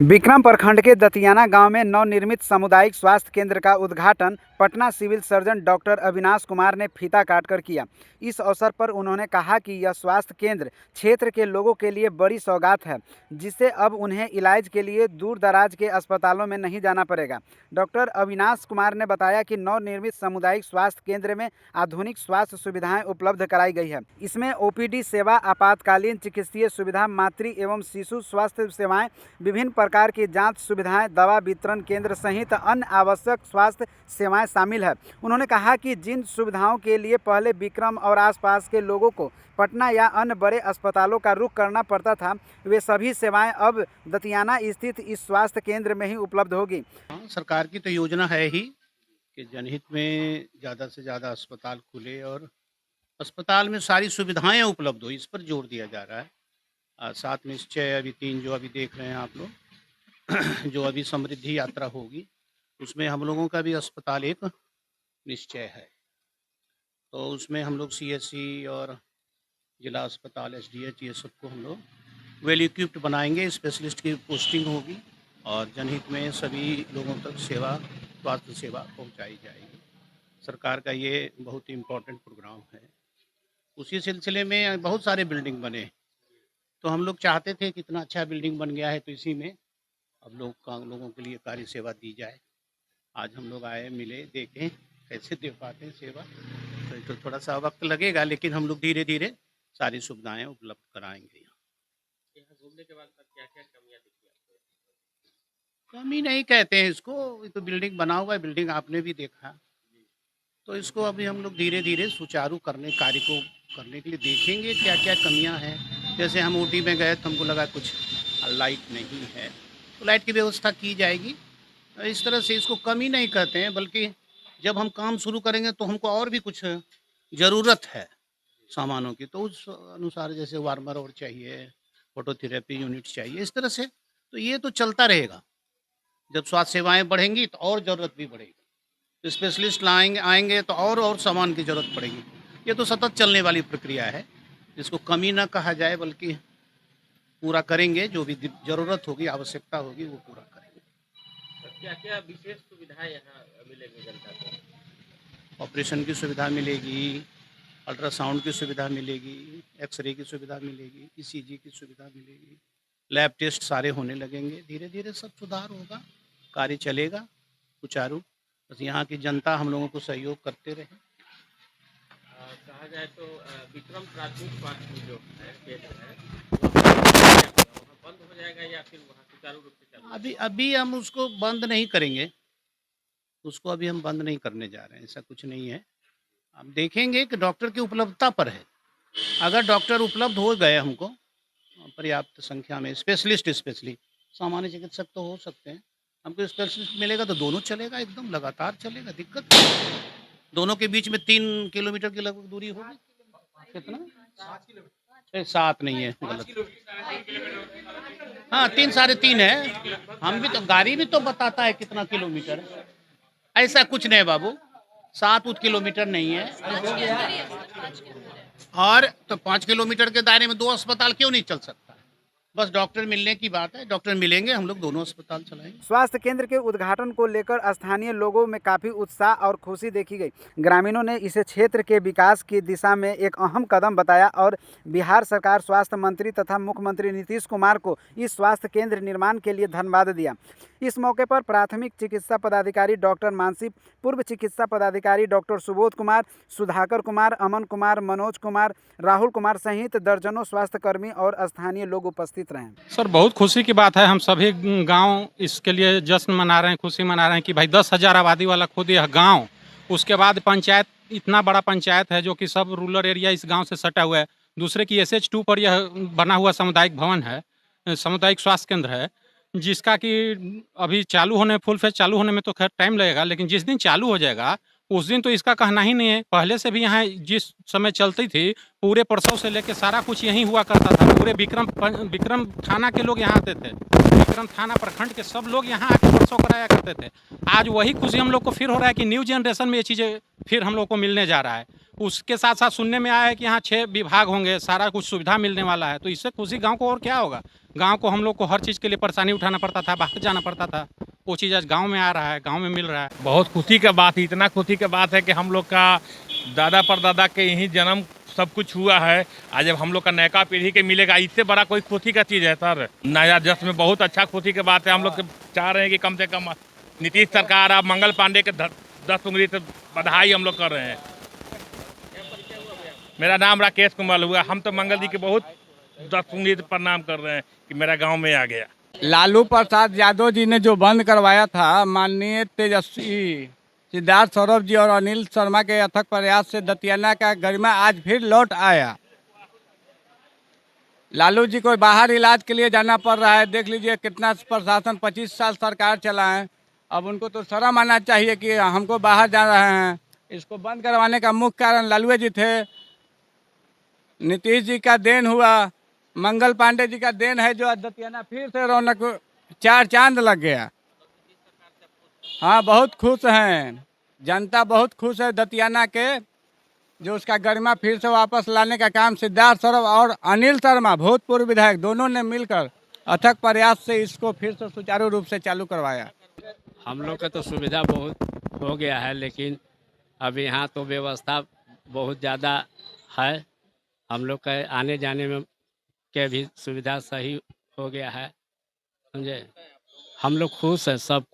विक्रम प्रखंड के दतियाना गांव में नवनिर्मित सामुदायिक स्वास्थ्य केंद्र का उद्घाटन Patna civil surgeon doctor Avinash Kumar ने फीता काटकर किया। इस अवसर पर उन्होंने कहा कि यह स्वास्थ्य केंद्र क्षेत्र के लोगों के लिए बड़ी सौगात है, जिससे अब उन्हें इलाज के लिए दूर दराज के अस्पतालों में नहीं जाना पड़ेगा। डॉक्टर अविनाश कुमार ने बताया कि नवनिर्मित सामुदायिक स्वास्थ्य केंद्र में आधुनिक स्वास्थ्य सुविधाएं उपलब्ध कराई गई है। इसमें ओपीडी सेवा, आपातकालीन चिकित्सीय सुविधा, मातृ एवं शिशु स्वास्थ्य सेवाएं, विभिन्न प्रकार की जांच सुविधाएं, दवा वितरण केंद्र सहित अन्य आवश्यक स्वास्थ्य सेवाएं शामिल है। उन्होंने कहा कि जिन सुविधाओं के लिए पहले विक्रम और आसपास के लोगों को पटना या अन्य बड़े अस्पतालों का रुख करना पड़ता था, वे सभी सेवाएं अब दतियाना स्थित इस स्वास्थ्य केंद्र में ही उपलब्ध होगी। सरकार की तो योजना है ही कि जनहित में ज़्यादा से ज़्यादा अस्पताल खुले और अस्पताल में सारी सुविधाएं उपलब्ध हो, इस पर जोर दिया जा रहा है। सात निश्चय अभी 3 जो अभी देख रहे हैं आप लोग जो अभी समृद्धि यात्रा होगी उसमें हम लोगों का भी अस्पताल एक निश्चय है। तो उसमें हम लोग सीएससी और जिला अस्पताल एसडीएच ये सबको हम लोग वेल इक्विप्ड बनाएंगे, स्पेशलिस्ट की पोस्टिंग होगी और जनहित में सभी लोगों तक स्वास्थ्य सेवा पहुंचाई जाएगी। सरकार का ये बहुत ही इम्पोर्टेंट प्रोग्राम है। उसी सिलसिले में बहुत सारे बिल्डिंग बने, तो हम लोग चाहते थे कि इतना अच्छा बिल्डिंग बन गया है तो इसी में अब लोगों के लिए कार्य सेवा दी जाए। आज हम लोग आए, मिले, देखें कैसे दे पाते हैं सेवा। तो थोड़ा सा वक्त लगेगा, लेकिन हम लोग धीरे धीरे सारी सुविधाएं उपलब्ध कराएंगे। यहाँ घूमने के बाद क्या क्या कमियां दिखी आपको? कमी नहीं कहते हैं इसको, ये तो बिल्डिंग बना हुआ है, बिल्डिंग आपने भी देखा। तो इसको अभी हम लोग धीरे धीरे सुचारू कार्य को करने के लिए देखेंगे क्या क्या कमियां हैं। जैसे हम ऊटी में गए तो हमको लगा कुछ लाइट नहीं है, तो लाइट की व्यवस्था की जाएगी। इस तरह से इसको कमी नहीं कहते हैं, बल्कि जब हम काम शुरू करेंगे तो हमको और भी कुछ ज़रूरत है सामानों की, तो उस अनुसार जैसे वार्मर और चाहिए, फोटोथेरेपी यूनिट चाहिए, इस तरह से। तो ये तो चलता रहेगा। जब स्वास्थ्य सेवाएं बढ़ेंगी तो और ज़रूरत भी बढ़ेगी, स्पेशलिस्ट आएंगे तो और सामान की ज़रूरत पड़ेगी। ये तो सतत चलने वाली प्रक्रिया है, जिसको कमी ना कहा जाए, बल्कि पूरा करेंगे। जो भी ज़रूरत होगी, आवश्यकता होगी, वो पूरा करेंगे। क्या क्या विशेष सुविधाएं यहाँ मिलेगी जनता को? ऑपरेशन की सुविधा मिलेगी, अल्ट्रासाउंड की सुविधा मिलेगी, एक्सरे की सुविधा मिलेगी, ईसीजी की सुविधा मिलेगी, लैब टेस्ट सारे होने लगेंगे। धीरे धीरे सब सुधार होगा, कार्य चलेगा सुचारू। बस यहाँ की जनता हम लोगों को सहयोग करते रहे। कहा जाए तो विक्रम प्राथमिक स्वास्थ्य जो है केंद्र है वहाँ बंद हो जाएगा या फिर वहाँ सुचारू रूप से चलेगा? अभी हम उसको बंद नहीं करेंगे, उसको अभी हम बंद नहीं करने जा रहे हैं, ऐसा कुछ नहीं है। हम देखेंगे कि डॉक्टर की उपलब्धता पर है। अगर डॉक्टर उपलब्ध हो गए हमको पर्याप्त संख्या में, स्पेशली सामान्य चिकित्सक तो हो सकते हैं, हमको स्पेशलिस्ट मिलेगा तो दोनों चलेगा, एकदम लगातार चलेगा, दिक्कत नहीं है। दोनों के बीच में 3 किलोमीटर की लगभग दूरी होगी। कितना? 7 नहीं है, गलत। हाँ, 3 साढ़े 3 है। हम भी तो, गाड़ी भी तो बताता है कितना किलोमीटर। ऐसा कुछ नहीं बाबू, 7 किलोमीटर नहीं है। और तो 5 किलोमीटर के दायरे में 2 अस्पताल क्यों नहीं चल सकता? बस डॉक्टर मिलने की बात है, डॉक्टर मिलेंगे, हम लोग दोनों अस्पताल चलाएंगे। स्वास्थ्य केंद्र के उद्घाटन को लेकर स्थानीय लोगों में काफ़ी उत्साह और खुशी देखी गई। ग्रामीणों ने इसे क्षेत्र के विकास की दिशा में एक अहम कदम बताया और बिहार सरकार, स्वास्थ्य मंत्री तथा मुख्यमंत्री नीतीश कुमार को इस स्वास्थ्य केंद्र निर्माण के लिए धन्यवाद दिया। इस मौके पर प्राथमिक चिकित्सा पदाधिकारी डॉक्टर मानसी, पूर्व चिकित्सा पदाधिकारी डॉक्टर सुबोध कुमार, सुधाकर कुमार, अमन कुमार, मनोज कुमार, राहुल कुमार सहित दर्जनों स्वास्थ्यकर्मी और स्थानीय लोग उपस्थित रहे। सर, बहुत खुशी की बात है। हम सभी गांव इसके लिए जश्न मना रहे हैं, खुशी मना रहे हैं कि भाई 10,000 आबादी वाला खुद यह गांव, उसके बाद पंचायत, इतना बड़ा पंचायत है जो कि सब रूरल एरिया इस गांव से सटा हुआ है। दूसरे की SH2 पर यह बना हुआ सामुदायिक भवन है, सामुदायिक स्वास्थ्य केंद्र है, जिसका कि अभी चालू होने, फुल फेज चालू होने में तो खैर टाइम लगेगा, लेकिन जिस दिन चालू हो जाएगा उस दिन तो इसका कहना ही नहीं है। पहले से भी यहाँ जिस समय चलती थी, पूरे परसों से लेके सारा कुछ यहीं हुआ करता था। पूरे विक्रम थाना के लोग यहाँ आते थे, विक्रम थाना प्रखंड के सब लोग यहाँ आके परसों कराया करते थे। आज वही खुशी हम लोग को फिर हो रहा है कि न्यू जनरेशन में ये चीज़ें फिर हम लोग को मिलने जा रहा है। उसके साथ साथ सुनने में आया है कि यहाँ 6 विभाग होंगे, सारा कुछ सुविधा मिलने वाला है। तो इससे खुशी गांव को और क्या होगा। गांव को हम लोग को हर चीज़ के लिए परेशानी उठाना पड़ता था, बाहर जाना पड़ता था। वो चीज़ आज गांव में आ रहा है, गांव में मिल रहा है। बहुत खुशी का बात है, इतना खुशी का बात है कि हम लोग का दादा परदादा के यहीं जन्म सब कुछ हुआ है। आज जब हम लोग का नयका पीढ़ी के मिलेगा, इससे बड़ा कोई खुशी का चीज़ है सर। नया जश्न में बहुत अच्छा खुशी की बात है। हम लोग चाह रहे हैं कि कम से कम नीतीश सरकार अब मंगल पांडे के 10 उंगली से बधाई हम लोग कर रहे हैं। मेरा नाम राकेश कुमार हुआ। हम तो मंगल जी के बहुत 10 उंगली से प्रणाम कर रहे हैं कि मेरा गाँव में आ गया। लालू प्रसाद यादव जी ने जो बंद करवाया था, माननीय तेजस्वी सिद्धार्थ सौरभ जी और अनिल शर्मा के अथक प्रयास से दतियाना का गरिमा आज फिर लौट आया। लालू जी को बाहर इलाज के लिए जाना पड़ रहा है। देख लीजिए कितना प्रशासन 25 साल सरकार चला है। अब उनको तो शर्म आना चाहिए कि हमको बाहर जा रहे हैं। इसको बंद करवाने का मुख्य कारण लालू जी थे। नीतीश जी का देन हुआ, मंगल पांडे जी का देन है, जो दतियाना फिर से रौनक 4 चांद लग गया। हाँ, बहुत खुश हैं, जनता बहुत खुश है दतियाना के, जो उसका गरिमा फिर से वापस लाने का काम सिद्धार्थ सौरभ और अनिल शर्मा भूतपूर्व विधायक दोनों ने मिलकर अथक प्रयास से इसको फिर से सुचारू रूप से चालू करवाया। हम लोग का तो सुविधा बहुत हो गया है, लेकिन अब यहाँ तो व्यवस्था बहुत ज़्यादा है। हम लोग का आने जाने में के भी सुविधा सही हो गया है, समझे। हम लोग खुश हैं सब।